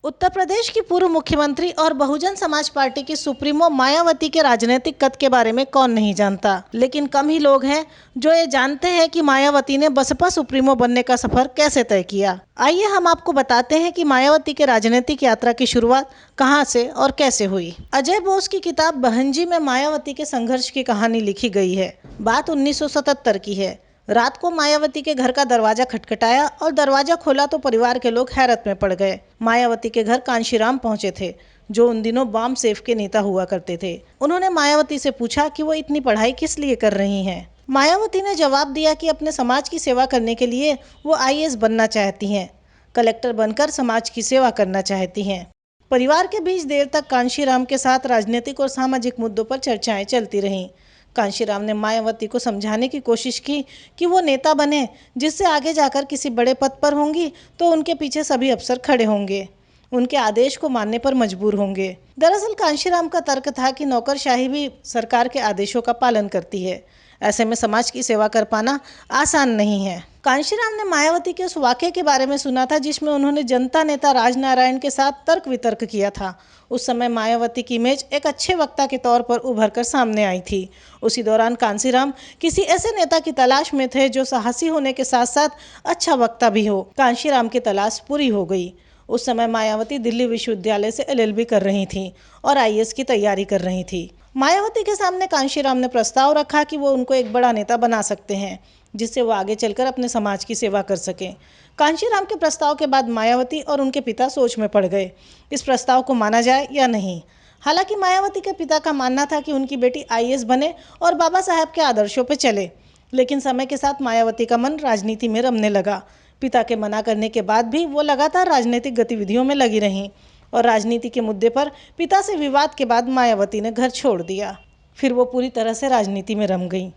उत्तर प्रदेश की पूर्व मुख्यमंत्री और बहुजन समाज पार्टी की सुप्रीमो मायावती के राजनीतिक कद के बारे में कौन नहीं जानता, लेकिन कम ही लोग हैं जो ये जानते हैं कि मायावती ने बसपा सुप्रीमो बनने का सफर कैसे तय किया। आइए हम आपको बताते हैं कि मायावती के राजनीतिक यात्रा की शुरुआत कहां से और कैसे हुई। अजय बोस की किताब बहनजी में मायावती के संघर्ष की कहानी लिखी गई है। बात 1977 की है। रात को मायावती के घर का दरवाजा खटखटाया और दरवाजा खोला तो परिवार के लोग हैरत में पड़ गए। मायावती के घर कांशीराम पहुंचे थे, जो उन दिनों वाम सेफ के नेता हुआ करते थे। उन्होंने मायावती से पूछा कि वो इतनी पढ़ाई किस लिए कर रही हैं। मायावती ने जवाब दिया कि अपने समाज की सेवा करने के लिए वो आईएएस बनना चाहती हैं, कलेक्टर बनकर समाज की सेवा करना चाहती हैं। परिवार के बीच देर तक कांशीराम के साथ राजनीतिक और सामाजिक मुद्दों पर चर्चाएं चलती रहीं। कांशीराम ने मायावती को समझाने की कोशिश की कि वो नेता बने, जिससे आगे जाकर किसी बड़े पद पर होंगी तो उनके पीछे सभी अफसर खड़े होंगे, उनके आदेश को मानने पर मजबूर होंगे। दरअसल कांशीराम का तर्क था कि नौकरशाही भी सरकार के आदेशों का पालन करती है, ऐसे में समाज की सेवा कर पाना आसान नहीं है। कांशीराम ने मायावती के उस वाक़ये के बारे में सुना था जिसमें उन्होंने जनता नेता राजनारायण के साथ तर्क वितर्क किया था। उस समय मायावती की इमेज एक अच्छे वक्ता के तौर पर उभर कर सामने आई थी। उसी दौरान कांशीराम किसी ऐसे नेता की तलाश में थे जो साहसी होने के साथ साथ अच्छा वक्ता भी हो। कांशीराम की तलाश पूरी हो गई। उस समय मायावती दिल्ली विश्वविद्यालय से एलएलबी कर रही थी और आईएएस की तैयारी कर रही थी। मायावती के सामने कांशीराम ने प्रस्ताव रखा कि वो उनको एक बड़ा नेता बना सकते हैं, जिससे वो आगे चलकर अपने समाज की सेवा कर सकें। कांशीराम के प्रस्ताव के बाद मायावती और उनके पिता सोच में पड़ गए, इस प्रस्ताव को माना जाए या नहीं। हालांकि मायावती के पिता का मानना था कि उनकी बेटी आईएएस बने और बाबा साहब के आदर्शों पर चले, लेकिन समय के साथ मायावती का मन राजनीति में रमने लगा। पिता के मना करने के बाद भी वो लगातार राजनीतिक गतिविधियों में लगी रहीं और राजनीति के मुद्दे पर पिता से विवाद के बाद मायावती ने घर छोड़ दिया। फिर वो पूरी तरह से राजनीति में रम गई।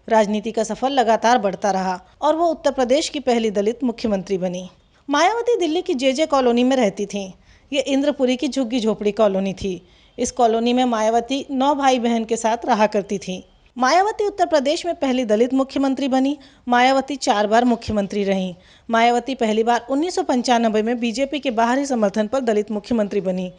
राजनीति का सफर लगातार बढ़ता रहा और वो उत्तर प्रदेश की पहली दलित मुख्यमंत्री बनी। मायावती दिल्ली की जेजे कॉलोनी में रहती थीं। ये इंद्रपुरी की झुग्गी झोपड़ी कॉलोनी थी। इस कॉलोनी में मायावती 9 भाई बहन के साथ रहा करती थी। मायावती उत्तर प्रदेश में पहली दलित मुख्यमंत्री बनी। मायावती 4 बार मुख्यमंत्री रहीं। मायावती पहली बार 1995 में बीजेपी के बाहरी समर्थन पर दलित मुख्यमंत्री बनी।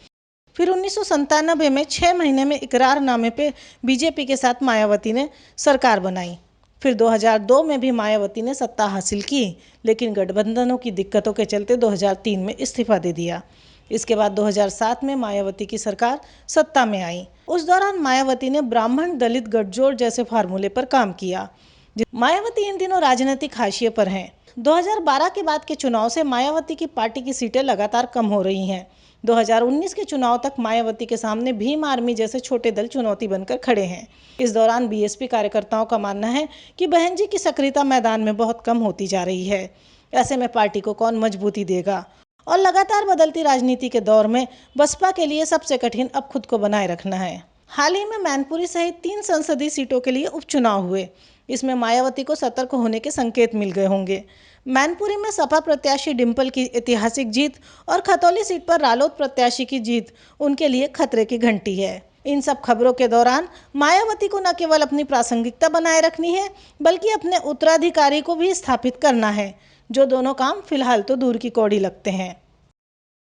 फिर 1997 में 6 महीने में इकरारनामे पे बीजेपी के साथ मायावती ने सरकार बनाई। फिर 2002 में भी मायावती ने सत्ता हासिल की, लेकिन गठबंधनों की दिक्कतों के चलते 2003 में इस्तीफा दे दिया। इसके बाद 2007 में मायावती की सरकार सत्ता में आई। उस दौरान मायावती ने ब्राह्मण दलित गठजोड़ जैसे फार्मूले पर काम किया। मायावती इन दिनों राजनीतिक हाशिए पर हैं। 2012 के बाद के चुनाव से मायावती की पार्टी की सीटें लगातार कम हो रही हैं। 2019 के चुनाव तक मायावती के सामने भीम आर्मी जैसे छोटे दल चुनौती बनकर खड़े हैं। इस दौरान बीएसपी कार्यकर्ताओं का मानना है कि बहन जी की सक्रियता मैदान में बहुत कम होती जा रही है। ऐसे में पार्टी को कौन मजबूती देगा? और लगातार बदलती राजनीति के दौर में बसपा के लिए सबसे कठिन अब खुद को बनाए रखना है। हाल ही में मैनपुरी सहित 3 संसदीय सीटों के लिए उपचुनाव हुए। इसमें मायावती को सतर्क होने के संकेत मिल गए होंगे। मैनपुरी में सपा प्रत्याशी डिंपल की ऐतिहासिक जीत और खतौली सीट पर रालोद प्रत्याशी की जीत उनके लिए खतरे की घंटी है। इन सब खबरों के दौरान मायावती को न केवल अपनी प्रासंगिकता बनाए रखनी है, बल्कि अपने उत्तराधिकारी को भी स्थापित करना है, जो दोनों काम फिलहाल तो दूर की कौड़ी लगते हैं।